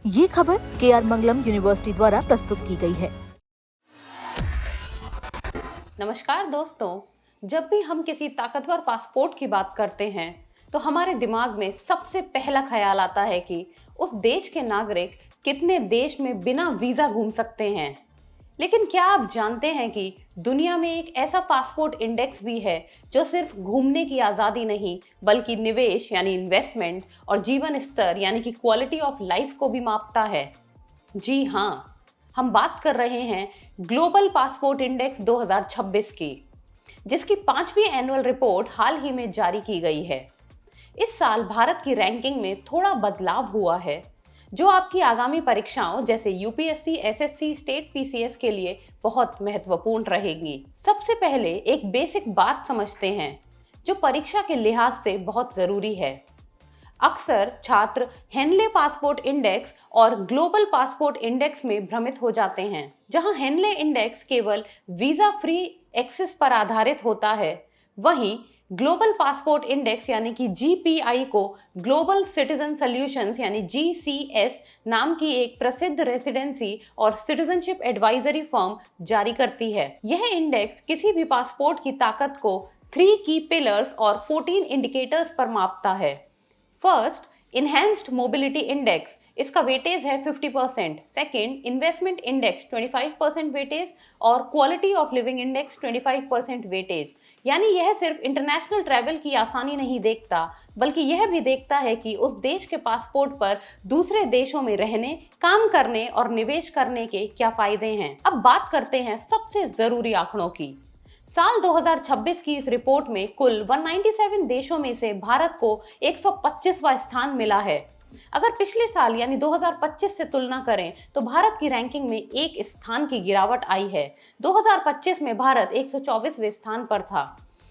ये खबर KR मंगलम university द्वारा प्रस्तुत की गई है। नमस्कार दोस्तों, जब भी हम किसी ताकतवर पासपोर्ट की बात करते हैं तो हमारे दिमाग में सबसे पहला ख्याल आता है कि उस देश के नागरिक कितने देश में बिना वीजा घूम सकते हैं। लेकिन क्या आप जानते हैं कि दुनिया में एक ऐसा पासपोर्ट इंडेक्स भी है जो सिर्फ घूमने की आज़ादी नहीं बल्कि निवेश यानी इन्वेस्टमेंट और जीवन स्तर यानी कि क्वालिटी ऑफ लाइफ को भी मापता है। जी हाँ, हम बात कर रहे हैं ग्लोबल पासपोर्ट इंडेक्स 2026 की, जिसकी 5वीं एनुअल रिपोर्ट हाल ही में जारी की गई है। इस साल भारत की रैंकिंग में थोड़ा बदलाव हुआ है, जो आपकी आगामी परीक्षाओं जैसे यूपीएससी, एसएससी, स्टेट पीसीएस के लिए बहुत महत्वपूर्ण रहेगी। सबसे पहले एक बेसिक बात समझते हैं, जो परीक्षा के लिहाज से बहुत जरूरी है। अक्सर छात्र हेनले पासपोर्ट इंडेक्स और ग्लोबल पासपोर्ट इंडेक्स में भ्रमित हो जाते हैं। जहां हेनले इंडेक्स केवल वीजा फ्री एक्सेस पर आधारित होता है, वहीं ग्लोबल पासपोर्ट इंडेक्स यानी कि जीपीआई को ग्लोबल सिटीजन सॉल्यूशंस यानी जीसीएस नाम की एक प्रसिद्ध रेसिडेंसी और सिटीजनशिप एडवाइजरी फर्म जारी करती है। यह इंडेक्स किसी भी पासपोर्ट की ताकत को 3 की पिलर्स और 14 इंडिकेटर्स पर मापता है। फर्स्ट, इनहैंस्ड मोबिलिटी इंडेक्स, इसका वेटेज है 50%। सेकेंड, इन्वेस्टमेंट इंडेक्स 25% वेटेज और quality of living index 25% weightage. यानी यह सिर्फ इंटरनेशनल ट्रैवल की आसानी नहीं देखता, बल्कि यह भी देखता है कि उस देश के पासपोर्ट पर दूसरे देशों में रहने, काम करने और निवेश करने के क्या फायदे हैं। अब बात करते हैं सबसे जरूरी आंकड़ों की। साल 2026 की इस रिपोर्ट में कुल 197 देशों में से भारत को 125वां स्थान मिला है। अगर पिछले साल यानी 2025 से तुलना करें तो भारत की रैंकिंग में एक स्थान की गिरावट आई है। 2025 में भारत 124वें स्थान पर था।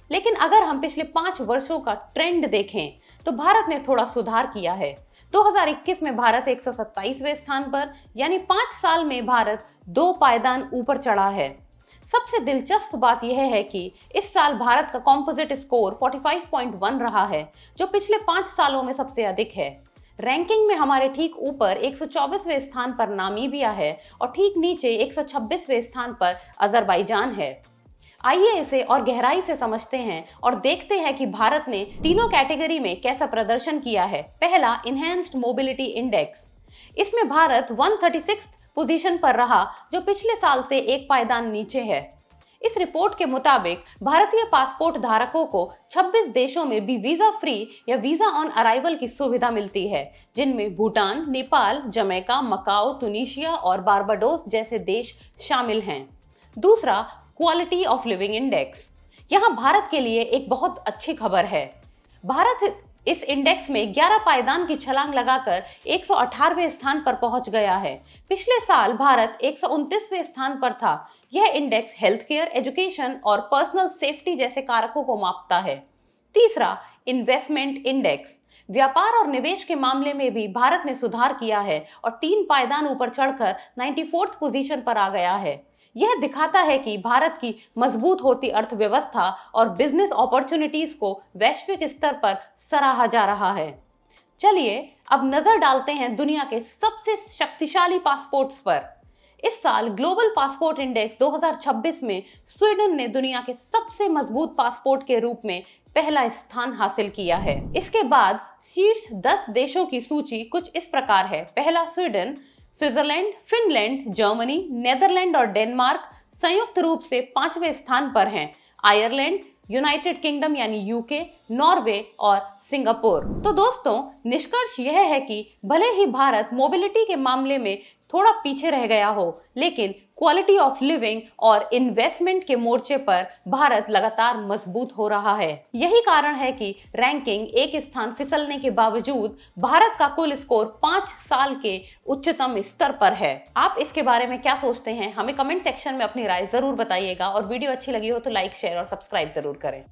लेकिन अगर हम पिछले 5 वर्षों का ट्रेंड देखें तो भारत ने थोड़ा सुधार किया है। 2021 में भारत 127वें स्थान पर, यानी 5 साल में भारत 2 पायदान ऊपर चढ़ा है। सबसे दिलचस्प बात यह है कि इस साल भारत का कॉम्पोजिट स्कोर 45.1 रहा है, जो पिछले 5 सालों में सबसे अधिक है। रैंकिंग में हमारे ठीक ऊपर 124वें स्थान पर नामीबिया है और ठीक नीचे 126वें स्थान पर अजरबैजान है। आइए इसे और गहराई से समझते हैं और देखते हैं कि भारत ने तीनों कैटेगरी में कैसा प्रदर्शन किया है। पहला, इनहैंस्ड मोबिलिटी इंडेक्स। इसमें भारत 136 पोजीशन पर रहा, जो पिछले साल से एक पायदान नीचे है। इस रिपोर्ट के मुताबिक भारतीय पासपोर्ट धारकों को 26 देशों में भी वीजा फ्री या वीजा ऑन अराइवल की सुविधा मिलती है, जिनमें भूटान, नेपाल, जमैका, मकाओ, तुनिशिया और बारबाडोस जैसे देश शामिल हैं। दूसरा, क्वालिटी ऑफ लिविंग इंडेक्स। यहाँ भारत के लिए एक बहुत अच्छी खबर है। भारत इस इंडेक्स में 11 पायदान की छलांग लगाकर 118वें स्थान पर पहुंच गया है। पिछले साल भारत 129वें स्थान पर था। यह इंडेक्स हेल्थ केयर, एजुकेशन और पर्सनल सेफ्टी जैसे कारकों को मापता है। तीसरा, इन्वेस्टमेंट इंडेक्स। व्यापार और निवेश के मामले में भी भारत ने सुधार किया है और 3 पायदान ऊपर चढ़कर 94th पोजीशन पर आ गया है। यह दिखाता है कि भारत की मजबूत होती अर्थव्यवस्था और बिजनेस अपॉर्चुनिटीज को वैश्विक स्तर पर सराहा जा रहा है। चलिए अब नजर डालते हैं दुनिया के सबसे शक्तिशाली पासपोर्ट्स पर। इस साल ग्लोबल पासपोर्ट इंडेक्स 2026 में स्वीडन ने दुनिया के सबसे मजबूत पासपोर्ट के रूप में पहला स्थान हासिल किया है। इसके बाद शीर्ष 10 देशों की सूची कुछ इस प्रकार है। पहला, Sweden. Switzerland, Finland, Germany, Netherland और डेनमार्क संयुक्त रूप से 5वें स्थान पर हैं। आयरलैंड, यूनाइटेड किंगडम यानी यूके, नॉर्वे और सिंगापुर। तो दोस्तों, निष्कर्ष यह है कि भले ही भारत मोबिलिटी के मामले में थोड़ा पीछे रह गया हो, लेकिन क्वालिटी ऑफ लिविंग और इन्वेस्टमेंट के मोर्चे पर भारत लगातार मजबूत हो रहा है। यही कारण है कि रैंकिंग एक स्थान फिसलने के बावजूद भारत का कुल स्कोर 5 साल के उच्चतम स्तर पर है। आप इसके बारे में क्या सोचते हैं? हमें कमेंट सेक्शन में अपनी राय जरूर बताइएगा और वीडियो अच्छी लगी हो तो लाइक, शेयर और सब्सक्राइब जरूर करें।